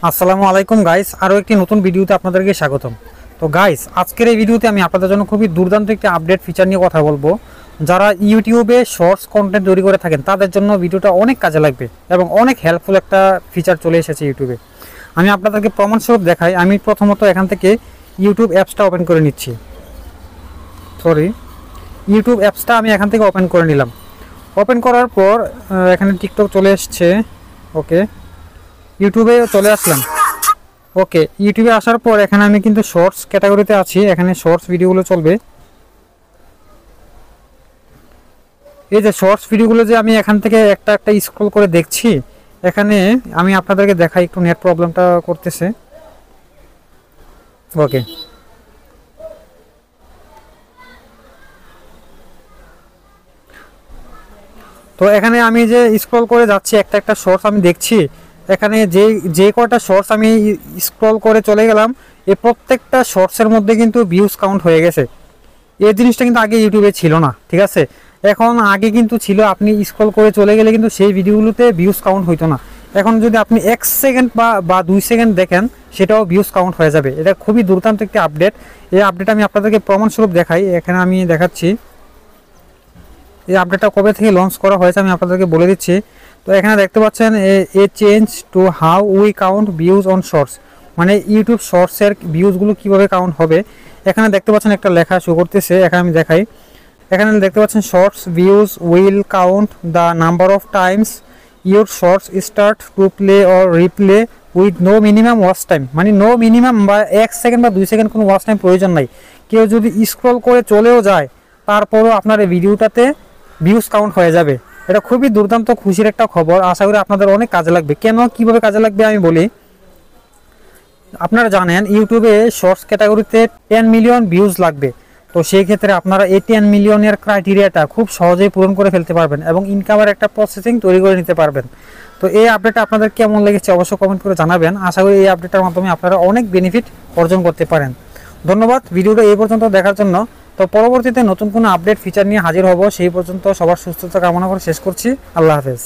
আসসালামু আলাইকুম গাইস, আরও একটি নতুন ভিডিওতে আপনাদেরকে স্বাগতম। তো গাইস, আজকের এই ভিডিওতে আমি আপনাদের জন্য খুবই দুর্দান্ত একটি আপডেট ফিচার নিয়ে কথা বলবো। যারা ইউটিউবে শর্টস কন্টেন্ট তৈরি করে থাকেন তাদের জন্য ভিডিওটা অনেক কাজে লাগবে এবং অনেক হেল্পফুল একটা ফিচার চলে এসেছে ইউটিউবে। আমি আপনাদেরকে প্রমাণস্বরূপ দেখাই। আমি প্রথমত এখান থেকে ইউটিউব অ্যাপসটা ওপেন করে নিচ্ছি। ইউটিউব অ্যাপসটা আমি এখান থেকে ওপেন করে নিলাম। ওপেন করার পর এখানে টিকটক চলে এসছে। ওকে, ইউটিউবে চলে আসলাম। ওকে, ইউটিউবে আসার পর এখানে আমি কিন্তু শর্টস ক্যাটাগরিতে আছি। এখানে শর্টস ভিডিওগুলো চলবে। এই যে শর্টস ভিডিওগুলো যে আমি এখান থেকে একটা একটা স্ক্রল করে দেখছি, এখানে আমি আপনাদেরকে দেখাই, একটু নেট প্রবলেমটা করতেছে। ওকে, তো এখানে আমি যে স্ক্রল করে যাচ্ছি একটা একটা শর্টস আমি দেখছি। এখানে যে যে কয়টা শর্টস আমি স্ক্রল করে চলে গেলাম, এই প্রত্যেকটা শর্টসের মধ্যে কিন্তু ভিউজ কাউন্ট হয়ে গেছে। এই জিনিসটা কিন্তু আগে ইউটিউবে ছিল না, ঠিক আছে? এখন আগে কিন্তু ছিল, আপনি স্ক্রল করে চলে গেলে কিন্তু সেই ভিডিওগুলোতে ভিউজ কাউন্ট হইতো না। এখন যদি আপনি 1 সেকেন্ড বা 2 সেকেন্ড দেখেন, সেটাও ভিউজ কাউন্ট হয়ে যাবে। এটা খুবই দুর্দান্ত একটি আপডেট। এই আপডেট আমি আপনাদেরকে প্রমাণস্বরূপ দেখাই। এখানে আমি দেখাচ্ছি এই আপডেটটা কবে থেকে লঞ্চ করা হয়েছে, আমি আপনাদেরকে বলে দিচ্ছি। তো এখানে দেখতে পাচ্ছেন a change to how we count views on shorts, মানে ইউটিউব শর্টসের ভিউজগুলো কীভাবে কাউন্ট হবে। এখানে দেখতে পাচ্ছেন একটা লেখা শো করতেছে। এখানে আমি দেখাই। এখানে দেখতে পাচ্ছেন shorts views will count the number of times your shorts start to play or replay with no minimum watch time, মানে নো মিনিমাম বা 1 সেকেন্ড বা 2 সেকেন্ড কোনো ওয়াচ টাইম প্রয়োজন নাই। কেউ যদি স্ক্রল করে চলেও যায়, তারপরও আপনার এই ভিডিওটাতে ভিউজ কাউন্ট হয়ে যাবে। এটা খুবই দুর্দান্ত খুশির একটা খবর। আশা করি আপনাদের অনেক কাজে লাগবে। কেন, কিভাবে কাজে লাগবে আমি বলি। আপনারা জানেন ইউটিউবে শর্টস ক্যাটাগরিতে 10 মিলিয়ন ভিউজ লাগবে। তো সেই ক্ষেত্রে আপনারা এই 10 মিলিয়নের ক্রাইটেরিয়াটা খুব সহজেই পূরণ করে ফেলতে পারবেন এবং ইনকামের একটা প্রসেসিং তৈরি করে নিতে পারবেন। তো এই আপডেটটা আপনাদের কেমন লেগেছে অবশ্যই কমেন্ট করে জানাবেন। আশা করি এই আপডেটের মাধ্যমে আপনারা অনেক বেনিফিট অর্জন করতে পারেন। ধন্যবাদ ভিডিওটা এই পর্যন্ত দেখার জন্য। তো পরবর্তীতে নতুন কোনো আপডেট ফিচার নিয়ে হাজির হব। সেই পর্যন্ত সবার সুস্থতা কামনা করে শেষ করছি। আল্লাহ হাফেজ।